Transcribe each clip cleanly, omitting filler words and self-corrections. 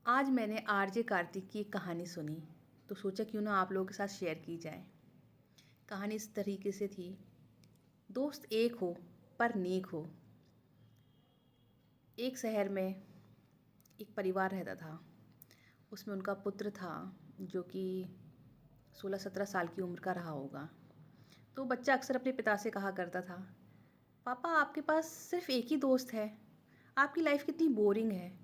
आज मैंने आरजे कार्तिक की एक कहानी सुनी तो सोचा क्यों ना आप लोगों के साथ शेयर की जाए। कहानी इस तरीके से थी। दोस्त एक हो पर नेक हो। एक शहर में एक परिवार रहता था। उसमें उनका पुत्र था जो कि 16-17 साल की उम्र का रहा होगा। तो बच्चा अक्सर अपने पिता से कहा करता था, पापा आपके पास सिर्फ एक ही दोस्त है, आपकी लाइफ कितनी बोरिंग है।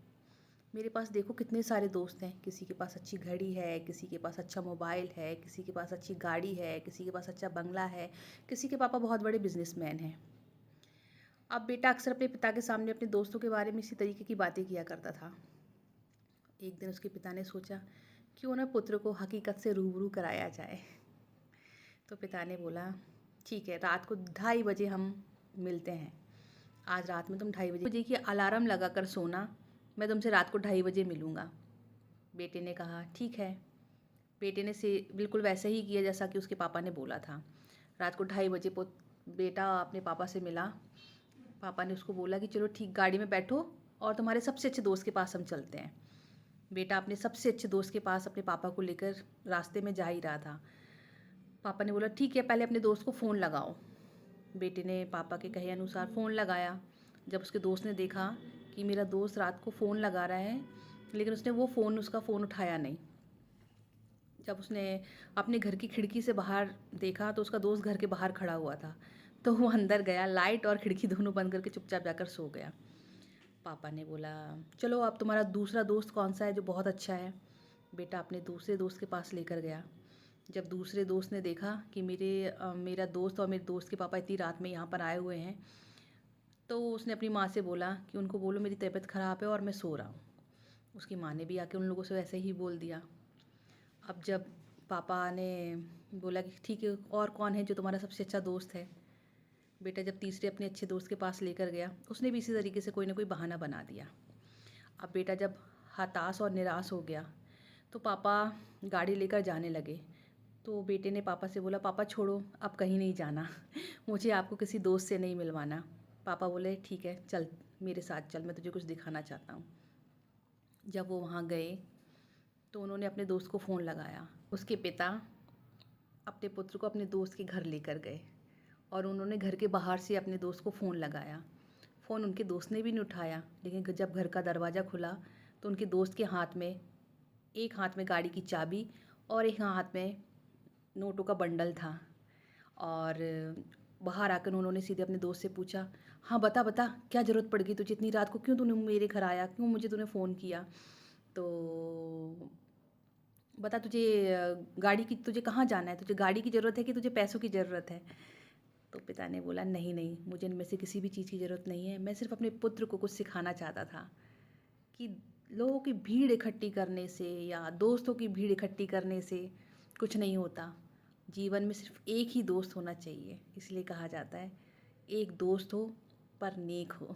मेरे पास देखो कितने सारे दोस्त हैं, किसी के पास अच्छी घड़ी है, किसी के पास अच्छा मोबाइल है, किसी के पास अच्छी गाड़ी है, किसी के पास अच्छा बंगला है, किसी के पापा बहुत बड़े बिजनेसमैन हैं। अब बेटा अक्सर अपने पिता के सामने अपने दोस्तों के बारे में इसी तरीके की बातें किया करता था। एक दिन उसके पिता ने सोचा क्यों ना पुत्र को हकीकत से रूबरू कराया जाए। तो पिता ने बोला, ठीक है, रात को 2:30 बजे हम मिलते हैं। आज रात में तुम 2:30 बजे की अलार्म लगा कर सोना, मैं तुमसे रात को 2:30 बजे मिलूँगा। बेटे ने कहा ठीक है। बेटे ने से बिल्कुल वैसे ही किया जैसा कि उसके पापा ने बोला था। रात को 2:30 बजे बेटा अपने पापा से मिला। पापा ने उसको बोला कि चलो ठीक, गाड़ी में बैठो और तुम्हारे सबसे अच्छे दोस्त के पास हम चलते हैं। बेटा अपने सबसे अच्छे दोस्त के पास अपने पापा को लेकर रास्ते में जा ही रहा था। पापा ने बोला ठीक है, पहले अपने दोस्त को फ़ोन लगाओ। बेटे ने पापा के कहे अनुसार फ़ोन लगाया। जब उसके दोस्त ने देखा कि मेरा दोस्त रात को फ़ोन लगा रहा है, लेकिन उसने उसका फ़ोन उठाया नहीं। जब उसने अपने घर की खिड़की से बाहर देखा तो उसका दोस्त घर के बाहर खड़ा हुआ था। तो वो अंदर गया, लाइट और खिड़की दोनों बंद करके चुपचाप जाकर सो गया। पापा ने बोला, चलो अब तुम्हारा दूसरा दोस्त कौन सा है जो बहुत अच्छा है। बेटा अपने दूसरे दोस्त के पास लेकर गया। जब दूसरे दोस्त ने देखा कि मेरा दोस्त और मेरे दोस्त के पापा इतनी रात में यहाँ पर आए हुए हैं, तो उसने अपनी माँ से बोला कि उनको बोलो मेरी तबीयत ख़राब है और मैं सो रहा हूँ। उसकी माँ ने भी आके उन लोगों से वैसे ही बोल दिया। अब जब पापा ने बोला कि ठीक है, और कौन है जो तुम्हारा सबसे अच्छा दोस्त है। बेटा जब तीसरे अपने अच्छे दोस्त के पास लेकर गया, उसने भी इसी तरीके से कोई ना कोई बहाना बना दिया। अब बेटा जब हताश और निराश हो गया तो पापा गाड़ी लेकर जाने लगे। तो बेटे ने पापा से बोला, पापा छोड़ो, अब कहीं नहीं जाना मुझे आपको किसी दोस्त से नहीं मिलवाना। पापा बोले ठीक है, चल मेरे साथ चल, मैं तुझे कुछ दिखाना चाहता हूँ। जब वो वहाँ गए तो उन्होंने अपने दोस्त को फ़ोन लगाया। उसके पिता अपने पुत्र को अपने दोस्त के घर लेकर गए और उन्होंने घर के बाहर से अपने दोस्त को फ़ोन लगाया। फ़ोन उनके दोस्त ने भी नहीं उठाया, लेकिन जब घर का दरवाज़ा खुला तो उनके दोस्त के हाथ में, एक हाथ में गाड़ी की चाबी और एक हाथ में नोटों का बंडल था। और बाहर आकर उन्होंने सीधे अपने दोस्त से पूछा, हाँ बता बता, क्या ज़रूरत पड़ गई तुझे इतनी रात को, क्यों तूने मेरे घर आया, क्यों मुझे तूने फ़ोन किया। तो बता, गाड़ी की, तुझे कहाँ जाना है, तुझे गाड़ी की ज़रूरत है कि तुझे पैसों की ज़रूरत है। तो पिता ने बोला, नहीं नहीं, मुझे इनमें से किसी भी चीज़ की ज़रूरत नहीं है, मैं सिर्फ अपने पुत्र को कुछ सिखाना चाहता था कि लोगों की भीड़ इकट्ठी करने से या दोस्तों की भीड़ इकट्ठी करने से कुछ नहीं होता। जीवन में सिर्फ एक ही दोस्त होना चाहिए। इसलिए कहा जाता है, एक दोस्त हो पर नेक हो।